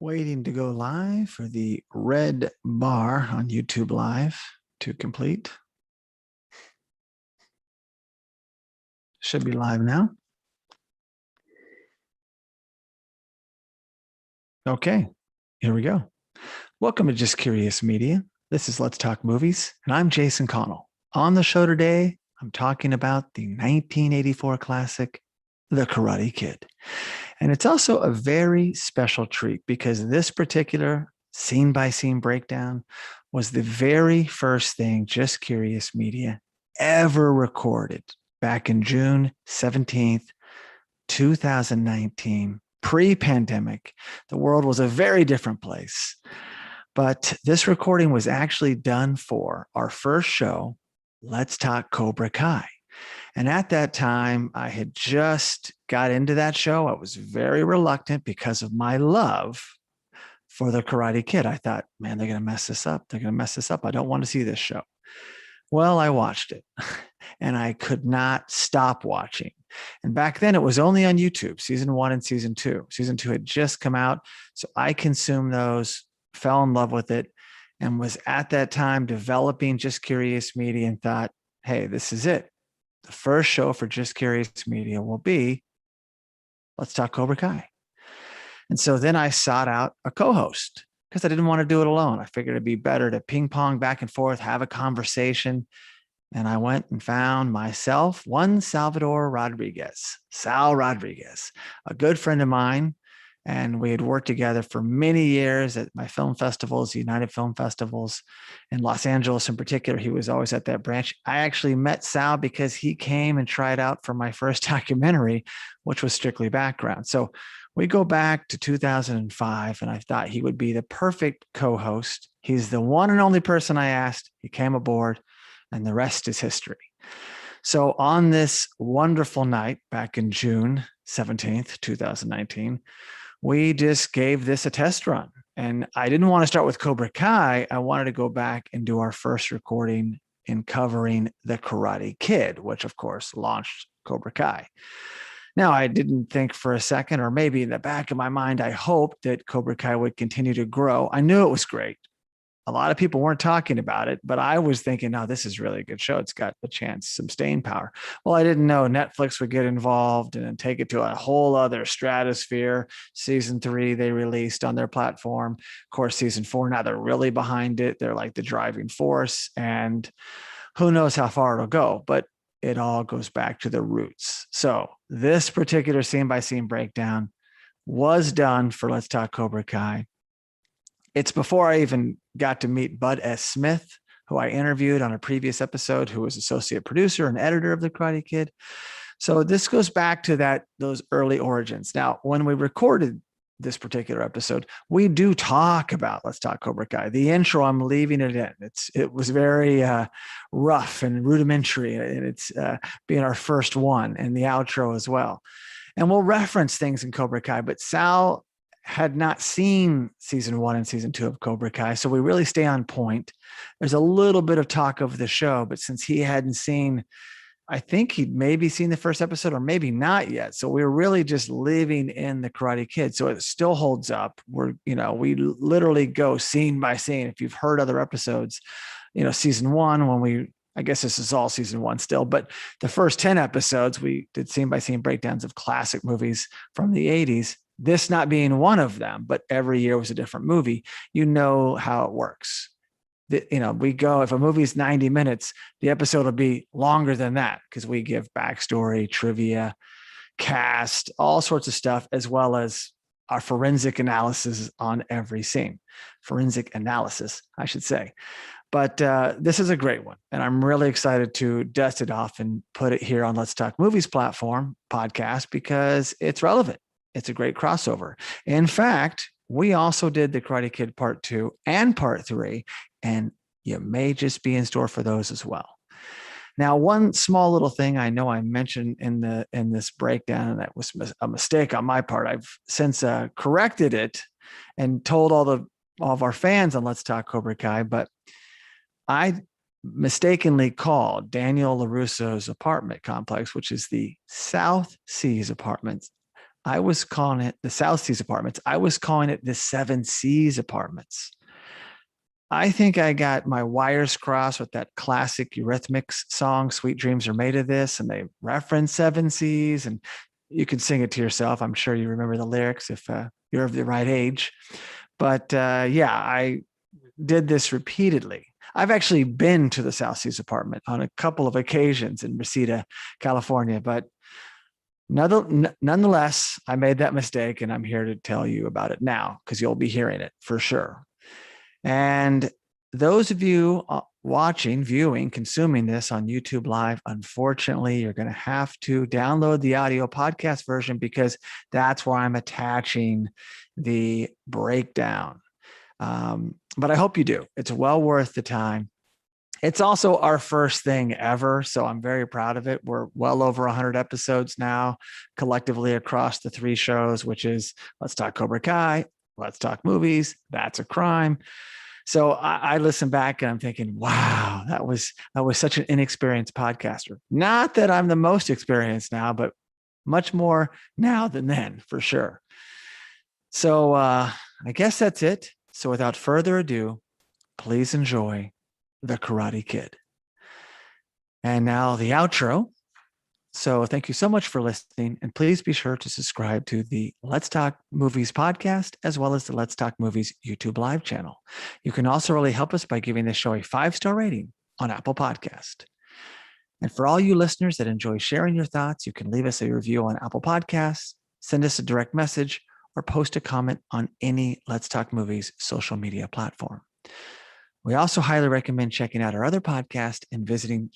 Waiting to go live for the red bar on YouTube Live to complete. Should be live now. Okay, here we go. Welcome to Just Curious Media. This is Let's Talk Movies, and I'm Jason Connell. On the show today, I'm talking about the 1984 classic, The Karate Kid. And it's also a very special treat because this particular scene-by-scene breakdown was the very first thing Just Curious Media ever recorded back in June 17th, 2019, pre-pandemic. The world was a very different place. But this recording was actually done for our first show, Let's Talk Cobra Kai. And at that time, I had just got into that show. I was very reluctant because of my love for The Karate Kid. I thought, man, they're going to mess this up. They're going to mess this up. I don't want to see this show. Well, I watched it and I could not stop watching. And back then it was only on YouTube, season 1 and season 2. Season 2 had just come out. So I consumed those, fell in love with it, and was at that time developing Just Curious Media and thought, hey, this is it. The first show for Just Curious Media will be Let's Talk Cobra Kai. And so then I sought out a co-host because I didn't want to do it alone. I figured it'd be better to ping pong back and forth, have a conversation. And I went and found myself one Salvador Rodriguez, Sal Rodriguez, a good friend of mine. And we had worked together for many years at my film festivals, United Film Festivals in Los Angeles in particular. He was always at that branch. I actually met Sal because he came and tried out for my first documentary, which was strictly background. So we go back to 2005, and I thought he would be the perfect co-host. He's the one and only person I asked. He came aboard, and the rest is history. So on this wonderful night back in June 17th, 2019, we just gave this a test run. And I didn't want to start with Cobra Kai. I wanted to go back and do our first recording in covering The Karate Kid, which of course launched Cobra Kai. Now, I didn't think for a second, or maybe in the back of my mind, I hoped that Cobra Kai would continue to grow. I knew it was great. A lot of people weren't talking about it, but I was thinking, no, this is really a good show. It's got a chance, some staying power. Well, I didn't know Netflix would get involved and take it to a whole other stratosphere. Season 3, they released on their platform. Of course, season 4, now they're really behind it. They're like the driving force, and who knows how far it'll go, but it all goes back to the roots. So this particular scene-by-scene breakdown was done for Let's Talk Cobra Kai. It's before I even got to meet Bud S. Smith, who I interviewed on a previous episode, who was associate producer and editor of The Karate Kid. So this goes back to those early origins. Now, when we recorded this particular episode, we do talk about Let's Talk Cobra Kai. The intro, I'm leaving it in. It was very rough and rudimentary, and it's being our first one, and the outro as well. And we'll reference things in Cobra Kai, but Sal had not seen season 1 and season 2 of Cobra Kai, so we really stay on point. There's a little bit of talk of the show, but since he hadn't seen, I think he'd maybe seen the first episode or maybe not yet. So we were really just living in The Karate Kid. So it still holds up. We literally go scene by scene. If you've heard other episodes, season 1, I guess this is all season 1 still, but the first 10 episodes, we did scene by scene breakdowns of classic movies from the 80s. This not being one of them, but every year was a different movie. You know how it works. We go, if a movie's 90 minutes, the episode will be longer than that because we give backstory, trivia, cast, all sorts of stuff, as well as our forensic analysis on every scene. Forensic analysis, I should say. But this is a great one, and I'm really excited to dust it off and put it here on Let's Talk Movies platform podcast because it's relevant. It's a great crossover. In fact, we also did The Karate Kid Part 2 and Part 3, and you may just be in store for those as well. Now, one small little thing I know I mentioned in this breakdown, and that was a mistake on my part. I've since corrected it and told all of our fans on Let's Talk Cobra Kai, but I mistakenly called Daniel LaRusso's apartment complex, which is the South Seas Apartments, I was calling it the South Seas Apartments. I was calling it the Seven Seas Apartments. I think I got my wires crossed with that classic Eurythmics song, Sweet Dreams Are Made of This, and they reference Seven Seas, and you can sing it to yourself. I'm sure you remember the lyrics if you're of the right age. But yeah, I did this repeatedly. I've actually been to the South Seas Apartment on a couple of occasions in Reseda, California, but nonetheless, I made that mistake and I'm here to tell you about it now because you'll be hearing it for sure. And those of you watching, viewing, consuming this on YouTube Live, unfortunately, you're going to have to download the audio podcast version because that's where I'm attaching the breakdown. But I hope you do. It's well worth the time. It's also our first thing ever, so I'm very proud of it. We're well over 100 episodes now, collectively across the three shows, which is Let's Talk Cobra Kai, Let's Talk Movies, That's a Crime. So I listen back and I'm thinking, wow, that was such an inexperienced podcaster. Not that I'm the most experienced now, but much more now than then, for sure. So I guess that's it. So without further ado, please enjoy The Karate Kid. And now the outro. So thank you so much for listening. And please be sure to subscribe to the Let's Talk Movies podcast, as well as the Let's Talk Movies YouTube live channel. You can also really help us by giving this show a 5-star rating on Apple Podcast. And for all you listeners that enjoy sharing your thoughts, you can leave us a review on Apple Podcasts, send us a direct message, or post a comment on any Let's Talk Movies social media platform. We also highly recommend checking out our other podcast and visiting